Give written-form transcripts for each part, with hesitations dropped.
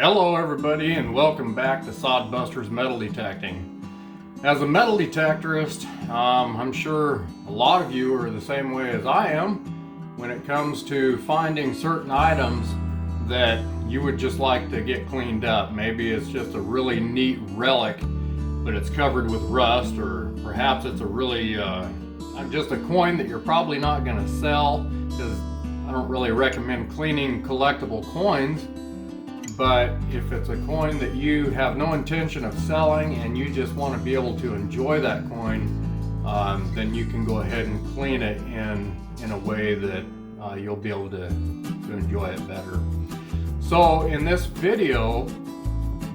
Hello everybody and welcome back to Sod Busters Metal Detecting. As a metal detectorist, I'm sure a lot of you are the same way as I am when it comes to finding certain items that you would just like to get cleaned up. Maybe it's just a really neat relic, but it's covered with rust, or perhaps it's a really just a coin that you're probably not going to sell, because I don't really recommend cleaning collectible coins. But if it's a coin that you have no intention of selling and you just want to be able to enjoy that coin, then you can go ahead and clean it in a way that you'll be able to enjoy it better. So in this video,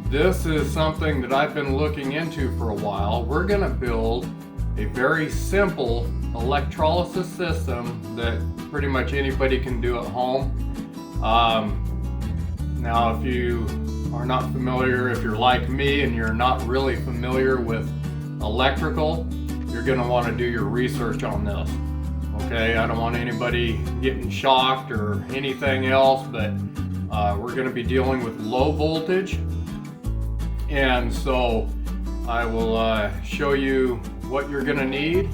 this is something that I've been looking into for a while. We're going to build a very simple electrolysis system that pretty much anybody can do at home. Now, if you are not familiar, if you're like me and you're not really familiar with electrical, you're going to want to do your research on this. Okay, I don't want anybody getting shocked or anything else, but we're going to be dealing with low voltage. And so I will show you what you're going to need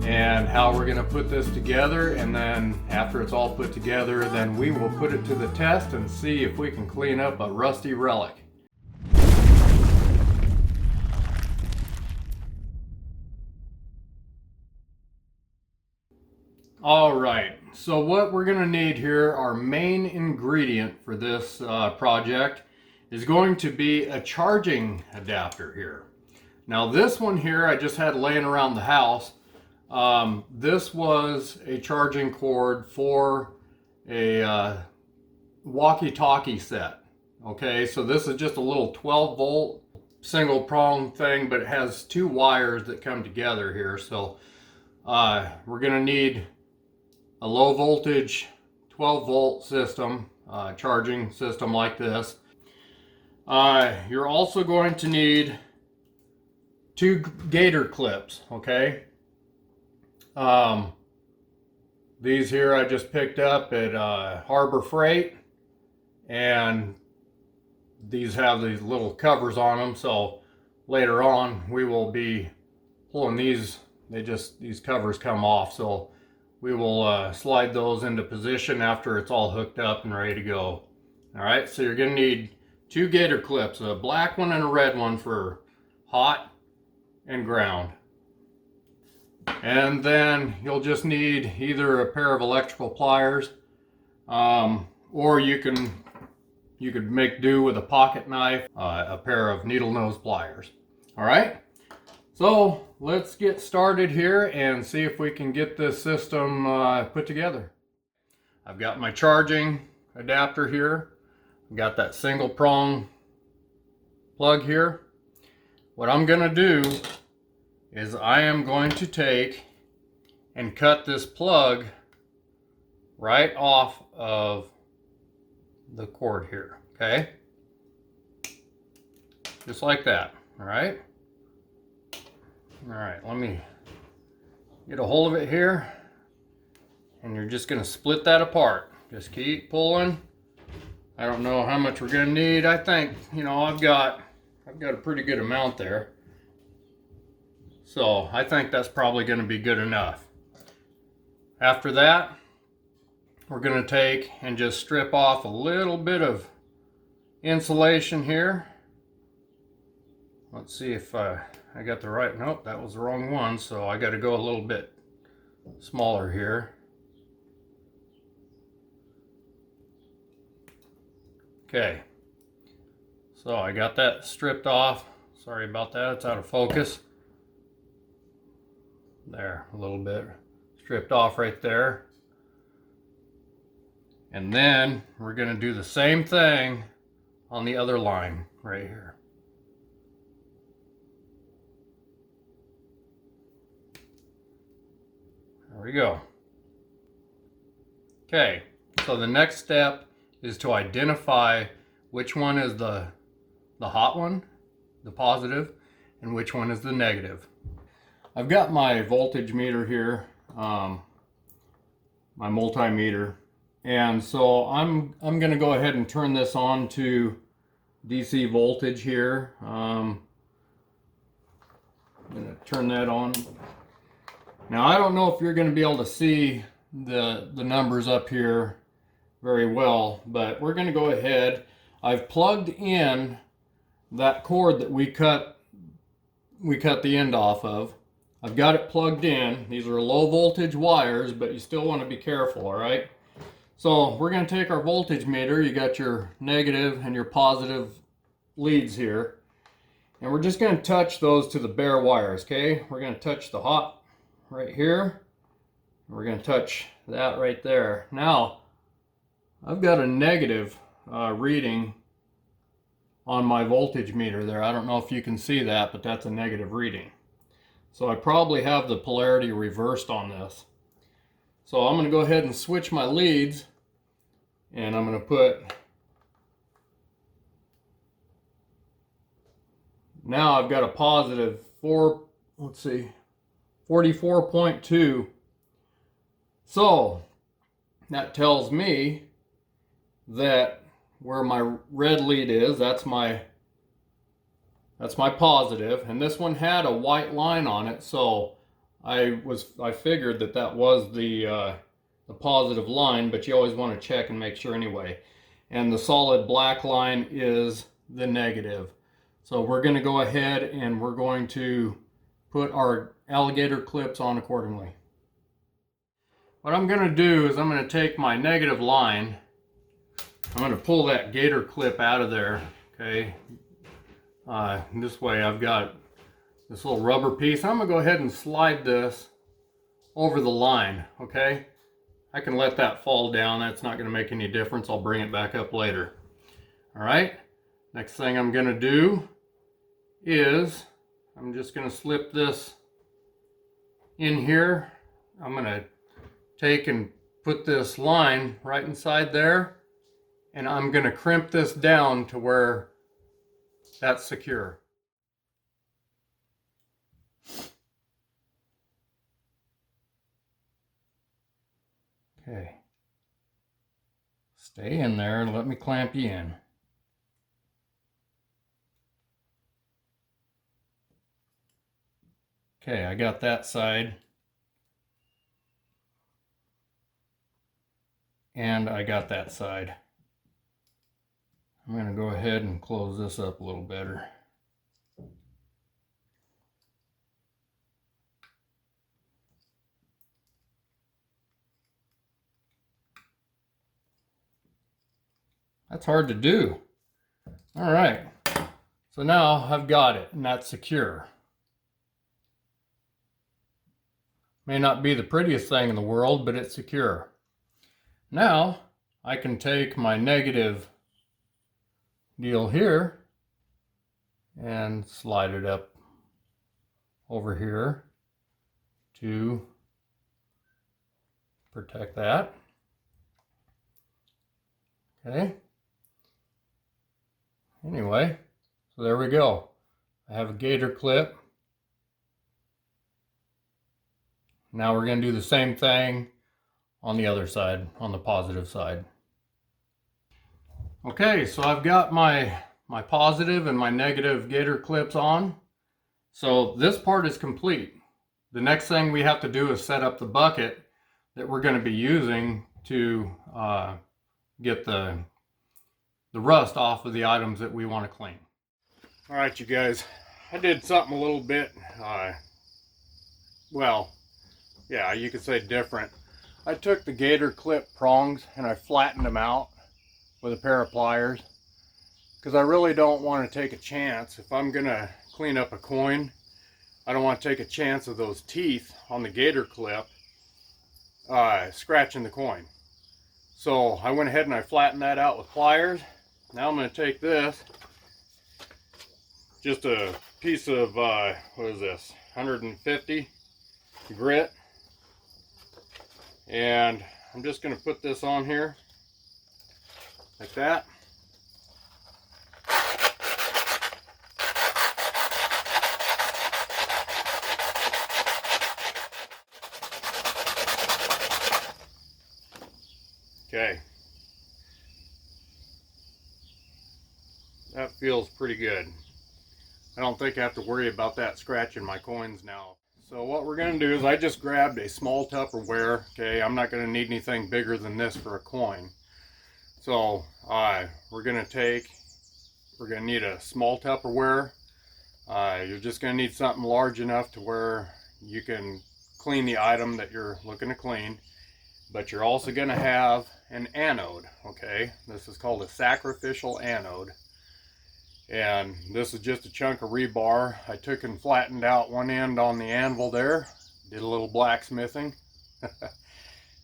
and how we're going to put this together, and then after it's all put together, then we will put it to the test and see if we can clean up a rusty relic. Alright, so what we're going to need here, our main ingredient for this project, is going to be a charging adapter here. Now this one here I just had laying around the house. This was a charging cord for a walkie-talkie set. Okay, so this is just a little 12-volt single prong thing, but it has two wires that come together here. So we're going to need a low voltage 12-volt system, charging system like this. You're also going to need two Gator Clips, okay? These here I just picked up at Harbor Freight, and these have these little covers on them, so later on we will be pulling these. These covers come off, so we will slide those into position after it's all hooked up and ready to go. Alright, so you're going to need two Gator Clips, a black one and a red one for hot and ground. And then you'll just need either a pair of electrical pliers, or you could make do with a pocket knife, a pair of needle nose pliers. All right, so let's get started here and see if we can get this system put together. I've got my charging adapter here. I've got that single prong plug here. What I'm going to do is I am going to take and cut this plug right off of the cord here, okay? Just like that, all right? All right, let me get a hold of it here, and you're just gonna split that apart. Just keep pulling. I don't know how much we're gonna need. I think, you know, I've got a pretty good amount there. So I think that's probably going to be good enough. After that, we're going to take and just strip off a little bit of insulation here. Let's see if I got the right, nope, that was the wrong one, so I got to go a little bit smaller here. Okay, so I got that stripped off. Sorry about that, it's out of focus. There, a little bit stripped off right there. And then we're going to do the same thing on the other line right here. There we go. Okay, so the next step is to identify which one is the hot one, the positive, and which one is the negative. I've got my voltage meter here, my multimeter, and so I'm going to go ahead and turn this on to DC voltage here. I'm going to turn that on. Now I don't know if you're going to be able to see the numbers up here very well, but we're going to go ahead. I've plugged in that cord that we cut the end off of. I've got it plugged in. These are low voltage wires, but you still want to be careful, all right? So we're going to take our voltage meter. You got your negative and your positive leads here. And we're just going to touch those to the bare wires, okay? We're going to touch the hot right here. We're going to touch that right there. Now, I've got a negative reading on my voltage meter there. I don't know if you can see that, but that's a negative reading. So I probably have the polarity reversed on this. So I'm going to go ahead and switch my leads, and I'm going to put, now I've got a positive 44.2. So that tells me that where my red lead is, that's my positive, and this one had a white line on it, so I figured that was the positive line, but you always want to check and make sure anyway. And the solid black line is the negative. So we're going to go ahead and we're going to put our alligator clips on accordingly. What I'm going to do is I'm going to take my negative line. I'm going to pull that gator clip out of there, okay? This way I've got this little rubber piece. I'm going to go ahead and slide this over the line, okay? I can let that fall down. That's not going to make any difference. I'll bring it back up later. All right? Next thing I'm going to do is I'm just going to slip this in here. I'm going to take and put this line right inside there, and I'm going to crimp this down to where that's secure. Okay. Stay in there and let me clamp you in. Okay, I got that side. And I got that side. I'm going to go ahead and close this up a little better. That's hard to do. All right. So now I've got it, and that's secure. May not be the prettiest thing in the world, but it's secure. Now I can take my negative deal here and slide it up over here to protect that. Okay. Anyway, so there we go. I have a gator clip. Now we're going to do the same thing on the other side, on the positive side. Okay, so I've got my positive and my negative gator clips on. So this part is complete. The next thing we have to do is set up the bucket that we're going to be using to get the rust off of the items that we want to clean. All right, you guys, I did something a little bit, well, yeah, you could say different. I took the gator clip prongs and I flattened them out with a pair of pliers because I really don't want to take a chance. If I'm going to clean up a coin, I don't want to take a chance of those teeth on the gator clip scratching the coin. So I went ahead and I flattened that out with pliers. Now I'm going to take this, just a piece of, what is this, 150 grit, and I'm just going to put this on here, like that. Okay. That feels pretty good. I don't think I have to worry about that scratching my coins now. So what we're going to do is I just grabbed a small Tupperware. Okay, I'm not going to need anything bigger than this for a coin. So we're going to need a small Tupperware. You're just going to need something large enough to where you can clean the item that you're looking to clean. But you're also going to have an anode. Okay, this is called a sacrificial anode. And this is just a chunk of rebar. I took and flattened out one end on the anvil there. Did a little blacksmithing.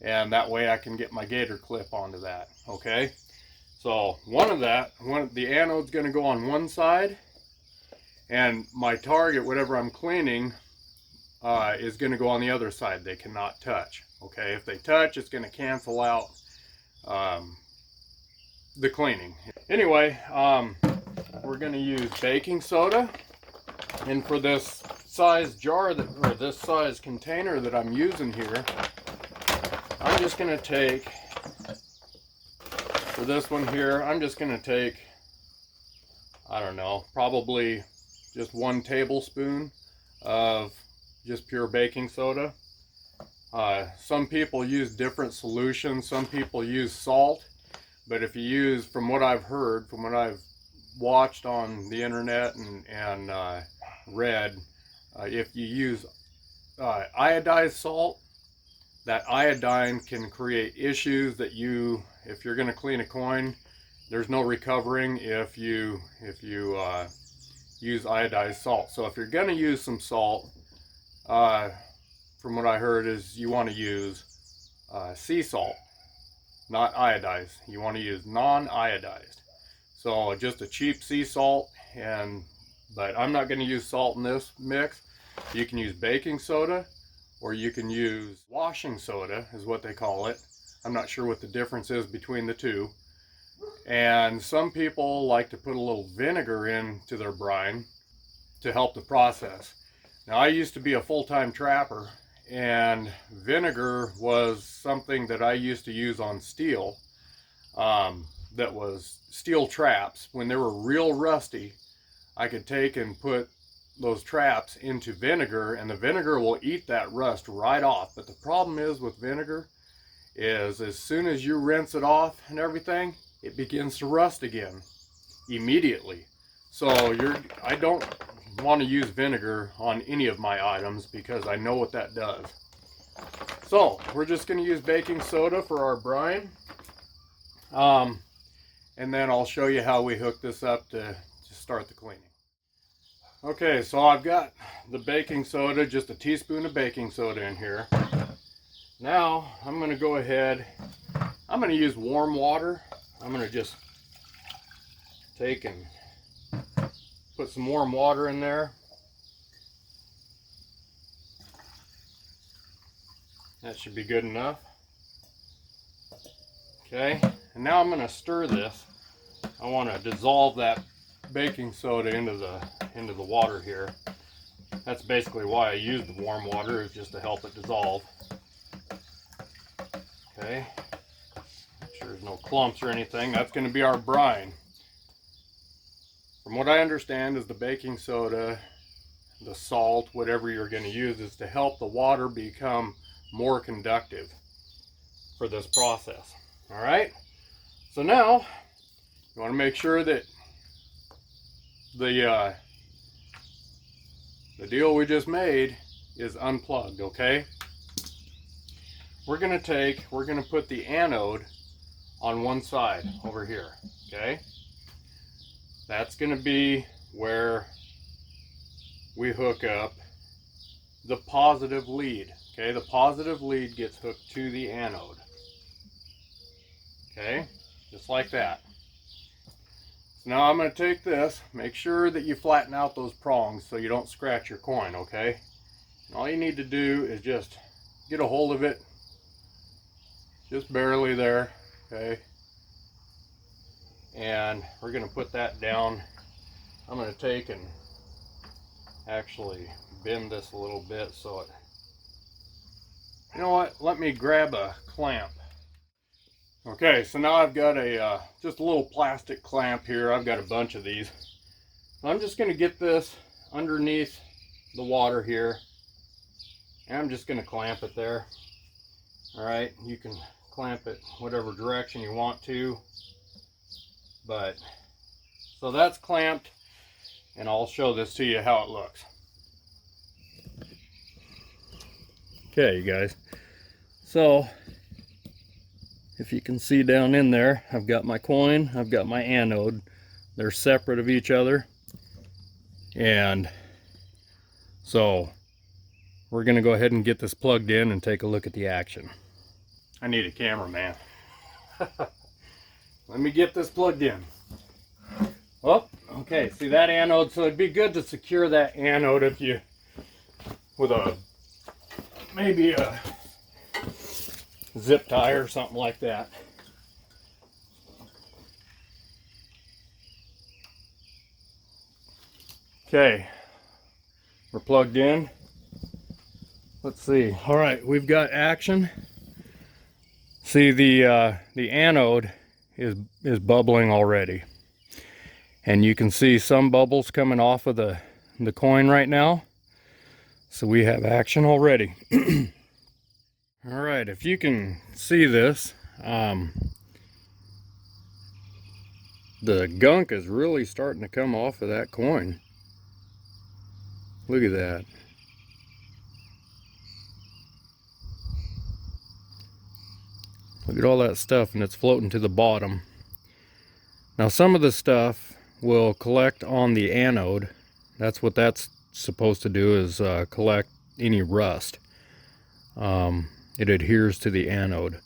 And that way I can get my gator clip onto that. Okay. So the anode's going to go on one side. And my target, whatever I'm cleaning, is going to go on the other side. They cannot touch. Okay. If they touch, it's going to cancel out the cleaning. Anyway, we're going to use baking soda, and for this size jar or this size container that I'm using here, I'm just going to take, for this one here, I'm just going to take, I don't know, probably just 1 tablespoon of just pure baking soda. Some people use different solutions. Some people use salt, but if you use, from what I've heard, from what I've watched on the internet and read, if you use iodized salt, that iodine can create issues that if you're going to clean a coin, there's no recovering if you use iodized salt. So if you're going to use some salt, from what I heard, is you want to use sea salt, not iodized. You want to use non-iodized. So just a cheap sea salt, but I'm not going to use salt in this mix. You can use baking soda, or you can use washing soda, is what they call it. I'm not sure what the difference is between the two. And some people like to put a little vinegar into their brine to help the process. Now, I used to be a full-time trapper, and vinegar was something that I used to use on steel. That was steel traps. When they were real rusty, I could take and put those traps into vinegar, and the vinegar will eat that rust right off. But the problem is with vinegar is as soon as you rinse it off and everything, it begins to rust again immediately. So I don't want to use vinegar on any of my items because I know what that does. So we're just going to use baking soda for our brine. And then I'll show you how we hook this up to start the cleaning. Okay, so I've got the baking soda, just a teaspoon of baking soda in here. Now I'm going to go ahead, I'm going to use warm water. I'm going to just take and put some warm water in there. That should be good enough. Okay, and now I'm going to stir this. I want to dissolve that baking soda into the water here. That's basically why I use the warm water, is just to help it dissolve. Okay, make sure there's no clumps or anything. That's going to be our brine. From what I understand is the baking soda, the salt, whatever you're going to use, is to help the water become more conductive for this process. All right, so now you want to make sure that the deal we just made is unplugged. Okay, we're going to put the anode on one side over here. Okay, that's going to be where we hook up the positive lead. Okay, the positive lead gets hooked to the anode. Okay, just like that. So now I'm going to take this, make sure that you flatten out those prongs so you don't scratch your coin, okay? And all you need to do is just get a hold of it, just barely there, okay? And we're going to put that down. I'm going to take and actually bend this a little bit so it, you know what, let me grab a clamp. Okay, so now I've got a just a little plastic clamp here. I've got a bunch of these. I'm just going to get this underneath the water here, and I'm just going to clamp it there. All right, you can clamp it whatever direction you want to, but so that's clamped, and I'll show this to you how it looks. Okay, you guys, so if you can see down in there, I've got my coin, I've got my anode. They're separate of each other. And so we're going to go ahead and get this plugged in and take a look at the action. I need a cameraman. Let me get this plugged in. Oh, okay, see that anode, so it'd be good to secure that anode if you, with maybe a zip tie or something like that. Okay, we're plugged in. Let's see. All right, we've got action. See, the anode is bubbling already, and you can see some bubbles coming off of the coin right now. So we have action already. All right, if you can see this, the gunk is really starting to come off of that coin. Look at that. Look at all that stuff, and it's floating to the bottom. Now some of the stuff will collect on the anode. That's what that's supposed to do, is collect any rust. It adheres to the anode.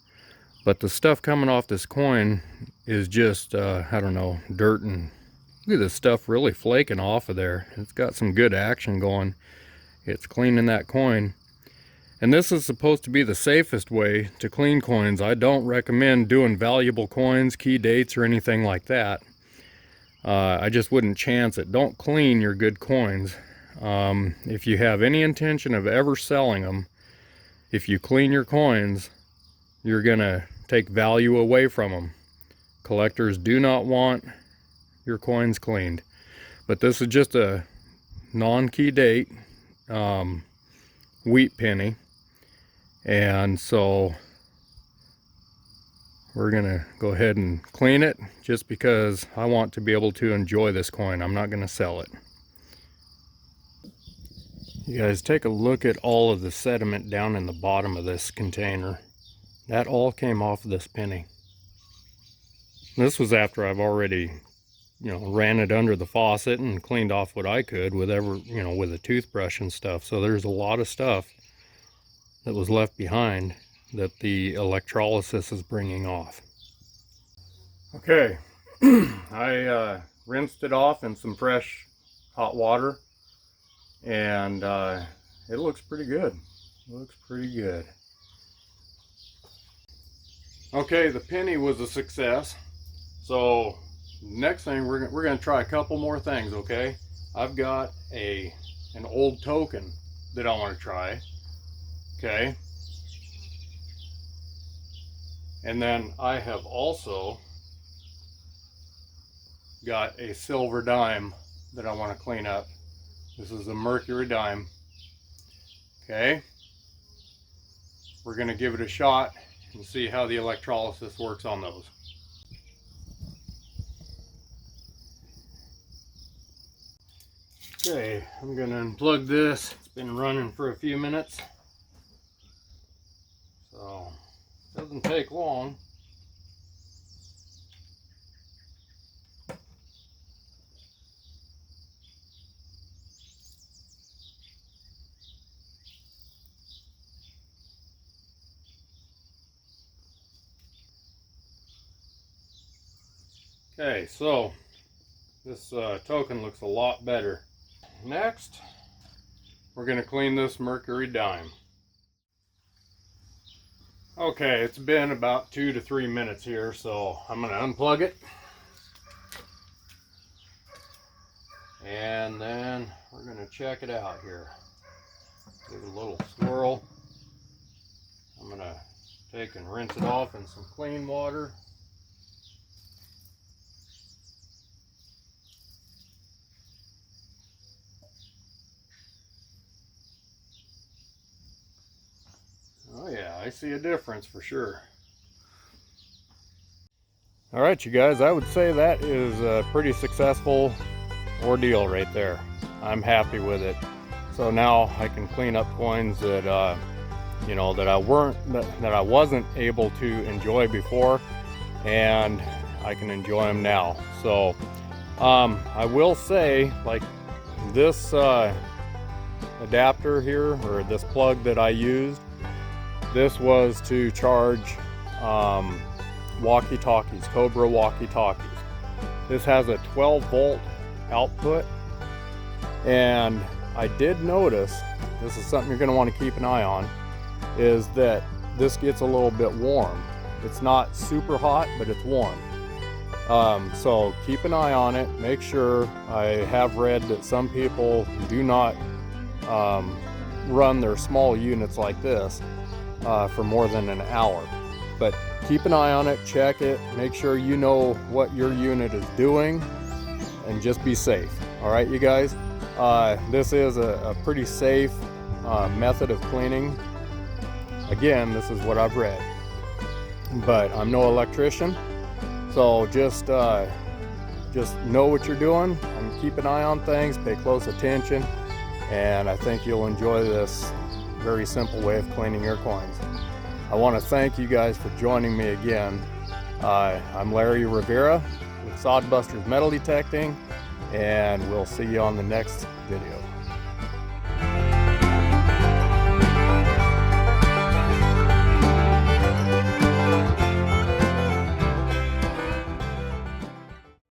But the stuff coming off this coin is just, I don't know, dirt, and look at this stuff really flaking off of there. It's got some good action going. It's cleaning that coin. And this is supposed to be the safest way to clean coins. I don't recommend doing valuable coins, key dates, or anything like that. I just wouldn't chance it. Don't clean your good coins. If you have any intention of ever selling them, if you clean your coins, you're gonna take value away from them. Collectors do not want your coins cleaned. But this is just a non-key date wheat penny. And so we're gonna go ahead and clean it just because I want to be able to enjoy this coin. I'm not gonna sell it. You guys, take a look at all of the sediment down in the bottom of this container. That all came off of this penny. This was after I've already, ran it under the faucet and cleaned off what I could with with a toothbrush and stuff. So there's a lot of stuff that was left behind that the electrolysis is bringing off. Okay, I rinsed it off in some fresh hot water, and it looks pretty good. Looks pretty good. Okay, the penny was a success. So next thing, we're going to try a couple more things. Okay, I've got an old token that I want to try. Okay, and then I have also got a silver dime that I want to clean up. This is a Mercury Dime. Okay, we're going to give it a shot and see how the electrolysis works on those. Okay, I'm going to unplug this. It's been running for a few minutes, so it doesn't take long. Okay, so this token looks a lot better. Next, we're going to clean this Mercury Dime. Okay, it's been about 2 to 3 minutes here, so I'm going to unplug it. And then we're going to check it out here. Give it a little swirl. I'm going to Take and rinse it off in some clean water. Oh yeah, I see a difference for sure. All right, you guys, I would say that is a pretty successful ordeal right there. I'm happy with it. So now I can clean up coins that you know, that I wasn't able to enjoy before, and I can enjoy them now. So I will say, like this adapter here, or this plug that I used, this was to charge walkie-talkies, Cobra walkie-talkies. This has a 12-volt output, and I did notice, this is something you're going to want to keep an eye on, is that this gets a little bit warm. It's not super hot, but it's warm. So keep an eye on it. Make sure. I have read that some people do not run their small units like this for more than an hour. But keep an eye on it, check it, make sure you know what your unit is doing, and just be safe. All right, you guys? This is a pretty safe method of cleaning. Again, this is what I've read, but I'm no electrician, so just know what you're doing and keep an eye on things, pay close attention, and I think you'll enjoy this very simple way of cleaning your coins. I want to thank you guys for joining me again. I'm Larry Rivera with Sod Busters Metal Detecting, and we'll see you on the next video.